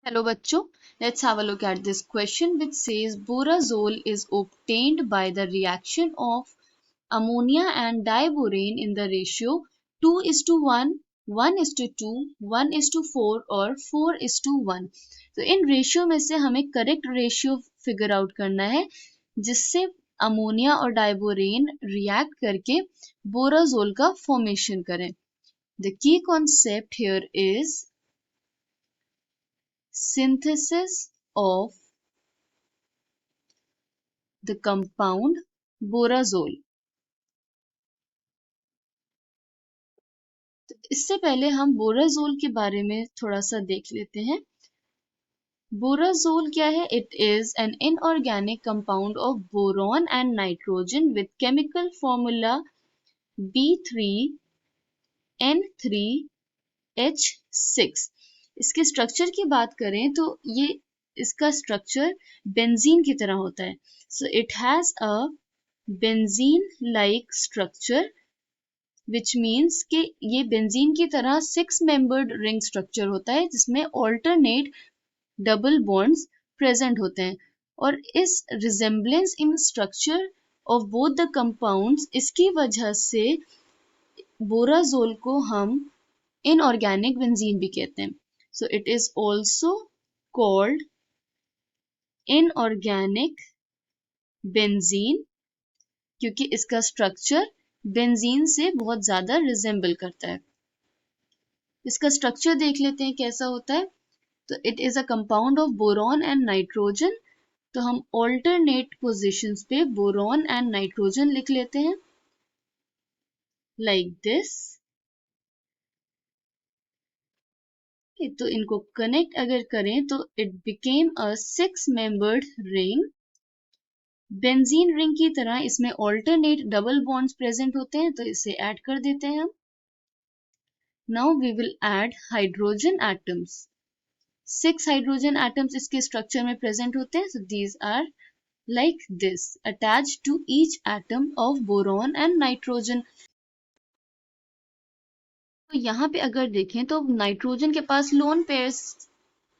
Hello bachcho, let's have a look at this question which says borazole is obtained by the reaction of ammonia and diborane in the ratio 2 is to 1, 1 is to 2, 1 is to 4 और 4 is to 1. तो in ratio में से हमें correct ratio figure out करना है जिससे ammonia और diborane react करके बोराजोल का फॉर्मेशन करें. The key concept here is synthesis of the compound borazole. तो इससे पहले हम बोराजोल के बारे में थोड़ा सा देख लेते हैं. बोराजोल क्या है? It is an inorganic compound of boron and nitrogen with chemical formula B3N3H6. इसके स्ट्रक्चर की बात करें तो ये इसका स्ट्रक्चर बेंजीन की तरह होता है. So it has a benzene like structure which means कि ये बेंजीन की तरह 6 मेंबर्ड रिंग स्ट्रक्चर होता है जिसमें ऑल्टरनेट डबल बॉन्ड्स प्रेजेंट होते हैं. और इस resemblance in structure of both the compounds इसकी वजह से बोराजोल को हम इनऑर्गेनिक बेंजीन भी कहते हैं. So it is also called inorganic benzene क्योंकि इसका स्ट्रक्चर बेंजीन से बहुत ज्यादा रिजेंबल करता है. इसका स्ट्रक्चर देख लेते हैं कैसा होता है. तो it is a compound of boron and nitrogen. तो हम ऑल्टरनेट पोजीशंस पे बोरॉन एंड नाइट्रोजन लिख लेते हैं लाइक दिस. तो इनको कनेक्ट अगर करें तो it became a 6 membered ring. Benzene ring की तरह इसमें ऑल्टरनेट डबल बॉन्ड्स प्रेजेंट होते हैं तो इसे ऐड कर देते हैं हम. Now we will add hydrogen atoms. 6 hydrogen atoms इसके स्ट्रक्चर में प्रेजेंट होते हैं. So these are like this attached to each atom of boron and nitrogen. तो यहाँ पे अगर देखें तो नाइट्रोजन के पास लोन पेयर्स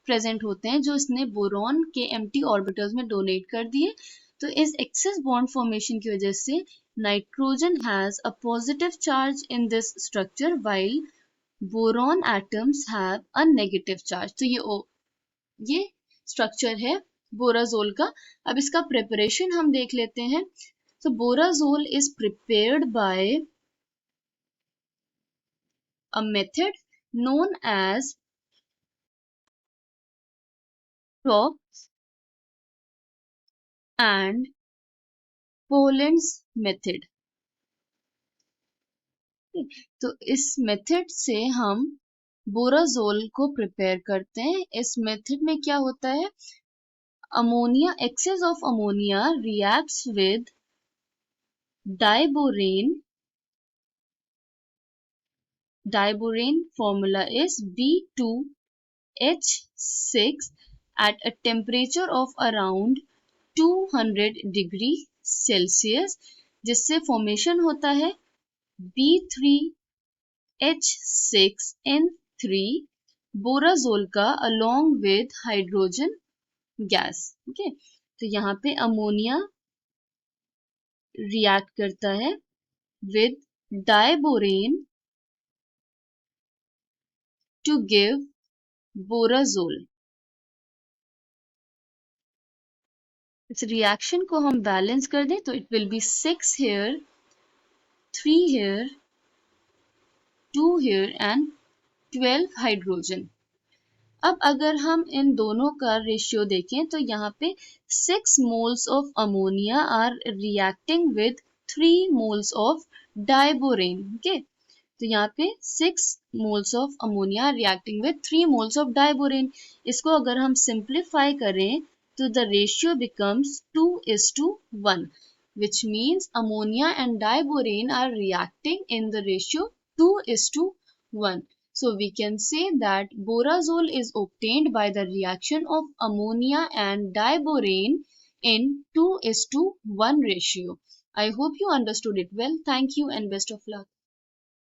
प्रेजेंट होते हैं जो इसने बोरॉन के एम्प्टी ऑर्बिटल्स में डोनेट कर दिए. तो इस एक्सेस बॉन्ड फॉर्मेशन की वजह से nitrogen has a positive charge in this structure while boron atoms have a negative charge. तो ये स्ट्रक्चर है बोराजोल का. अब इसका प्रिपरेशन हम देख लेते हैं. तो borazole is prepared by a method known as Stokes and Poland's method. तो इस मेथड से हम बोराजोल को प्रिपेयर करते हैं. इस मेथड में क्या होता है? Ammonia excess of ammonia reacts with diborane. Diborane formula is B2H6 at a temperature of around 200 degree Celsius जिससे फॉर्मेशन होता है B3H6N3 बोराजोल का along with hydrogen gas. Okay, तो यहाँ पे अमोनिया रिएक्ट करता है with diborane to give borazole. इस रिएक्शन को हम बैलेंस कर दें तो it will be 6 here, 3 here, 2 here and 12 hydrogen. अब अगर हम इन दोनों का रेशियो देखें तो यहाँ पे 6 moles of ammonia are reacting with 3 moles of diborane. Okay? तो यहाँ पे 6 moles of ammonia reacting with 3 moles of diborane. इसको अगर हम simplify करें तो the ratio becomes 2:1, which means ammonia and diborane are reacting in the ratio 2:1. So we can say that borazole is obtained by the reaction of ammonia and diborane in 2:1 ratio. I hope you understood it well. Thank you and best of luck.